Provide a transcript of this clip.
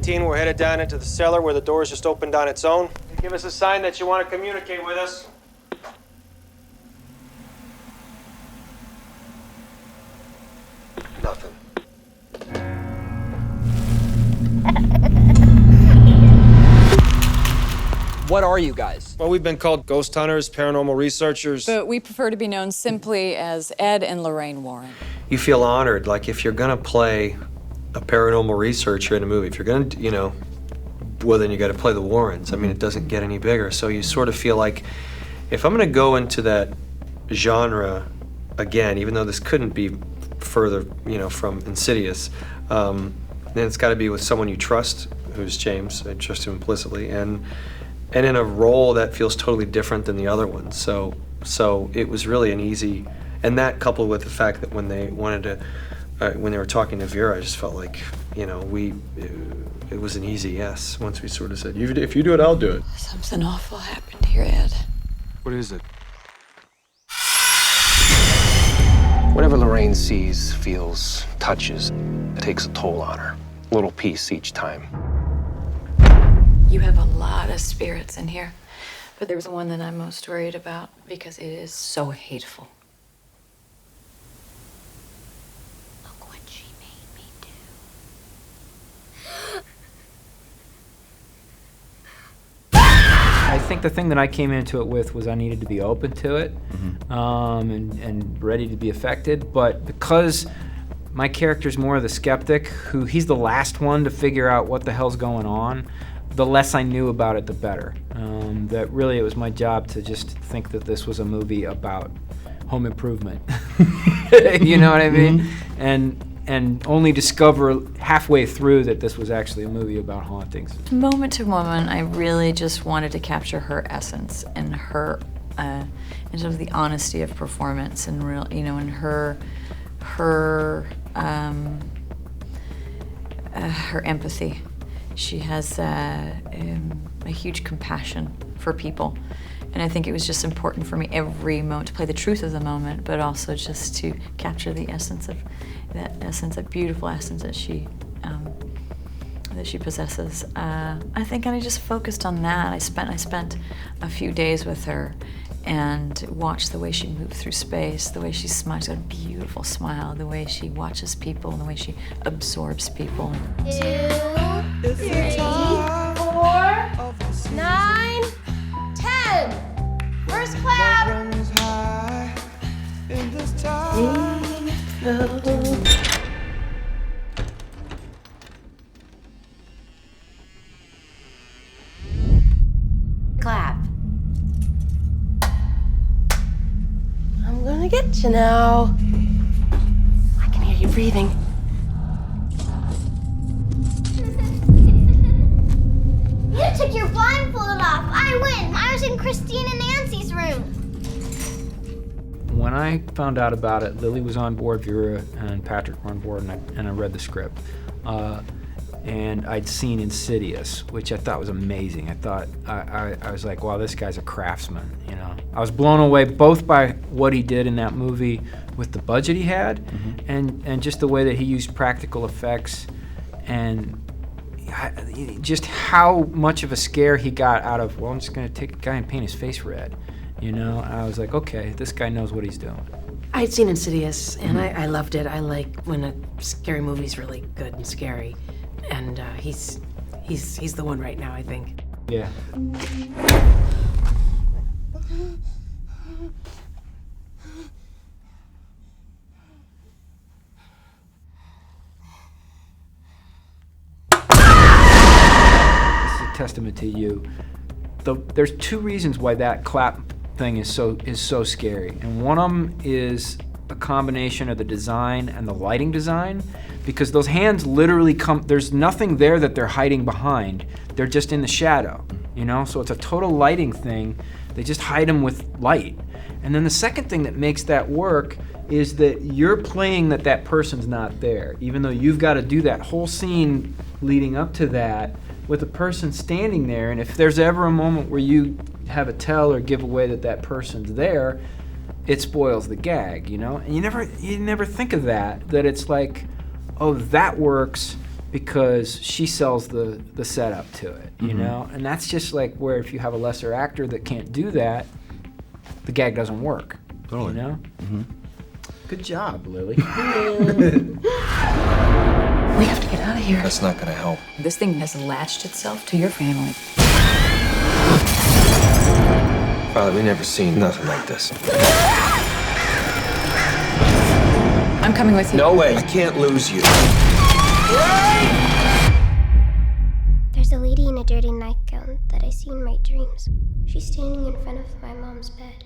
18, we're headed down into the cellar where the door's just opened on its own. Give us a sign that you want to communicate with us. Nothing. What are you guys? Well, we've been called ghost hunters, paranormal researchers. But we prefer to be known simply as Ed and Lorraine Warren. You feel honored, like if you're gonna play a paranormal researcher in a movie, if you're gonna, you know, well, then you gotta play the Warrens. I mean, it doesn't get any bigger. So you sort of feel like, if I'm gonna go into that genre again, even though this couldn't be further, you know, from Insidious, then it's gotta be with someone you trust, who's James. I trust him implicitly, and in a role that feels totally different than the other ones. So it was really an easy, and that coupled with the fact that when they wanted to, when they were talking to Vera, I just felt like, you know, it was an easy yes. Once we sort of said, if you do it, I'll do it. Something awful happened here, Ed. What is it? Whatever Lorraine sees, feels, touches, it takes a toll on her. A little piece each time. You have a lot of spirits in here, but there's one that I'm most worried about because it is so hateful. Look what she made me do. I think the thing that I came into it with was I needed to be open to it, and ready to be affected, but because my character's more of the skeptic, he's the last one to figure out what the hell's going on, the less I knew about it, the better. That really it was my job to just think that this was a movie about home improvement. You know what I mean? And only discover halfway through that this was actually a movie about hauntings. Moment to moment, I really just wanted to capture her essence and her, in terms of the honesty of performance and real, you know, and her empathy. She has a huge compassion for people. And I think it was just important for me every moment to play the truth of the moment, but also just to capture the essence of that beautiful essence that she possesses. I think I just focused on that. I spent a few days with her and watched the way she moved through space, the way she smiles, she's got a beautiful smile, the way she watches people, and the way she absorbs people. 2, 3, 4, 9, 10. First clap. Clap. I'm gonna get you now. I can hear you breathing. You took your blindfold off. I win. I was in Christine and Nancy's room. When I found out about it, Lili was on board, Vera and Patrick were on board, and I read the script. And I'd seen Insidious, which I thought was amazing. I thought, I was like, wow, this guy's a craftsman, you know. I was blown away both by what he did in that movie with the budget he had, and just the way that he used practical effects, and just how much of a scare he got out of, well, I'm just gonna take a guy and paint his face red, you know. I was like, okay, this guy knows what he's doing. I'd seen Insidious, and I loved it. I like when a scary movie's really good and scary. And he's the one right now, I think. Yeah. This is a testament to you. There's two reasons why that clap thing is so scary, and one of them is a combination of the design and the lighting design, because those hands literally there's nothing there that they're hiding behind. They're just in the shadow, you know? So it's a total lighting thing. They just hide them with light. And then the second thing that makes that work is that you're playing that person's not there, even though you've got to do that whole scene leading up to that with a person standing there. And if there's ever a moment where you have a tell or give away that person's there, it spoils the gag, you know? And you never think of that it's like, oh, that works because she sells the setup to it, you know? And that's just like where if you have a lesser actor that can't do that, the gag doesn't work. Totally. You know? Good job, Lily. We have to get out of here. That's not gonna help. This thing has latched itself to your family. Father, we never seen nothing like this. I'm coming with you. No way. I can't lose you. There's a lady in a dirty nightgown that I see in my dreams. She's standing in front of my mom's bed.